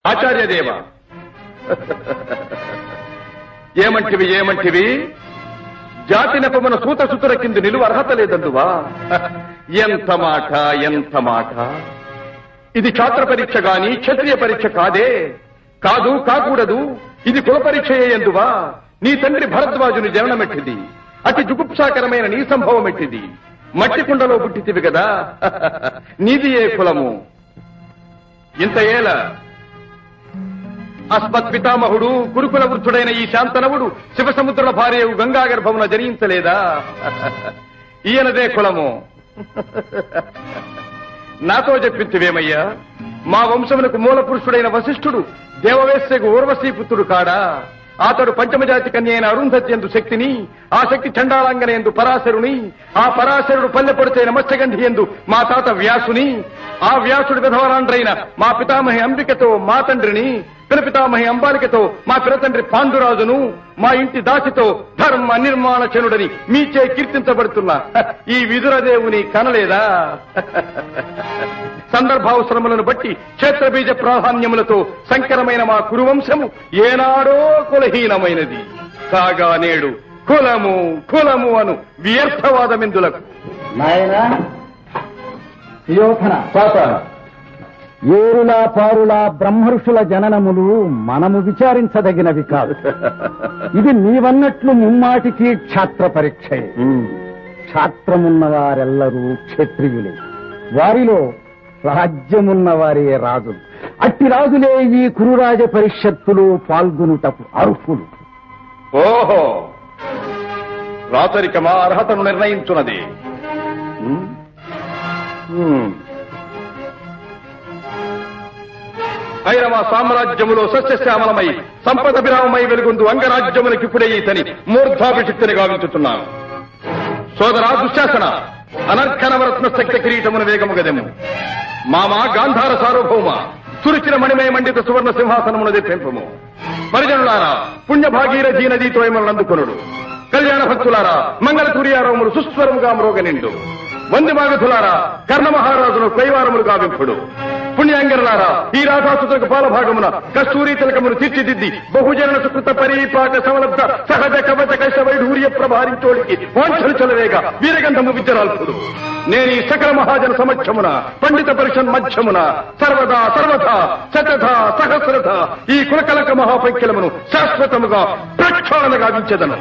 ఆచార్యదేవ ఏమంటివి ఏమంటివి జాతి నెపమున సూత సుతుల కింది నిలువ అర్హత లేదందువా? ఎంత మాట ఎంత మాట! ఇది ఛాత్ర పరీక్ష గాని క్షత్రియ పరీక్ష కాదే. కాదు కాకూడదు. ఇది కుల పరీక్ష ఎందువా? నీ తండ్రి భరద్వాజుని జననమెట్టిది. అతి జుగుప్సాకరమైన నీ సంభవం ఎట్టిది. మట్టి కుండలో పుట్టితివి కదా. నీది ఏ కులము? ఇంత ఏల అస్మత్ పితామహుడు కురుకుల వృద్ధుడైన ఈ శాంతనవుడు శివసముద్రుల భార్యవు గంగాగర్భమున జనించలేదా? ఈయనదే కులము. నాతో చెప్పించివేమయ్యా? మా వంశమునకు మూల పురుషుడైన వశిష్ఠుడు దేవవేశ్యకు ఊర్వశీపుత్రుడు కాడా? అతడు పంచమజాతి కన్య అయిన అరుంధతి ఎందు శక్తిని, ఆ శక్తి చండాలంగన ఎందు పరాశరుని, ఆ పరాశరుడు పల్లెపొడిచైన మత్స్యగంధి ఎందు మా తాత వ్యాసుని, ఆ వ్యాసుడి విధవరాండ్రైన మా పితామహి అంబికతో మా తండ్రిని, పినపితామహి అంబాలికతో మా పినతండ్రి పాండురాజును, మా ఇంటి దాసితో ధర్మ నిర్మాణ చనుడని మీచే కీర్తించబడుతున్న ఈ విదురదేవుని కనలేదా? సందర్భావసరములను బట్టి క్షేత్రబీజ ప్రాధాన్యములతో సంకరమైన మా కురువంశము ఏనాడో కులహీనమైనది. కాగా నేడు కులము కులము అను వ్యర్థవాదమెందులకు. నాయనా ఏరులా పారులా బ్రహ్మర్షుల జననములు మనము విచారించదగినవి కాదు. ఇది నీవన్నట్లు ముమ్మాటికి క్షాత్ర పరీక్షయే. క్షాత్రమున్న వారెల్లరూ క్షత్రియులే. వారిలో రాజ్యమున్న వారే రాజులు. అట్టి రాజులే ఈ కురురాజ పరిషత్తులో పాల్గొనుటకు అర్హులు. ఓహో, రాచరికమా అర్హతను నిర్ణయించున్నది. ఐరవ సామ్రాజ్యములో సస్యశ్యామలమై సంపద విరామమై వెలుగొందు అంగరాజ్యములకిప్పుడే ఈతని మూర్ధాభిషిక్తిని గావించుతున్నాను. సోదరా దుశ్శాసన, అనర్ఘనవరత్న శక్తి కిరీటమును వేగము గదెము. మామా గాంధార సార్వభౌమ, తురిచిన మణిమయ మండిత సువర్ణ సింహాసనమును తెప్పింపము. పరిజనులారా, పుణ్యభాగీరథీ నదీతో అందుకొనుడు. కళ్యాణ భక్తులారా, మంగళ తుర్యారవములు సుస్వరముగా మ్రోగనిండు. వందిమాగధులారా, కర్ణ మహారాజును కైవారములు గావింపుడు. పుణ్యాంగరులారా, ఈ రాధాసుతులకు పాలభాగమున కస్తూరి తిలకమును తీర్చిదిద్ది బహుజన సుకృత పరీపాక సమలబ్ధ సహజ కవచ కైశ వైఢూర్య ప్రభారించోడికి వాంఛలు చలవేగా వీరగంధము విద్యరాల్పుడు. నేను ఈ సకల మహాజన సమక్షమున పండిత పరిషన్ మధ్యమున సర్వదా సర్వథా శతథ సహస్రథ ఈ కులకలక మహాపంఖ్యలమును శాశ్వతముగా ప్రక్షాళన గావించెదను.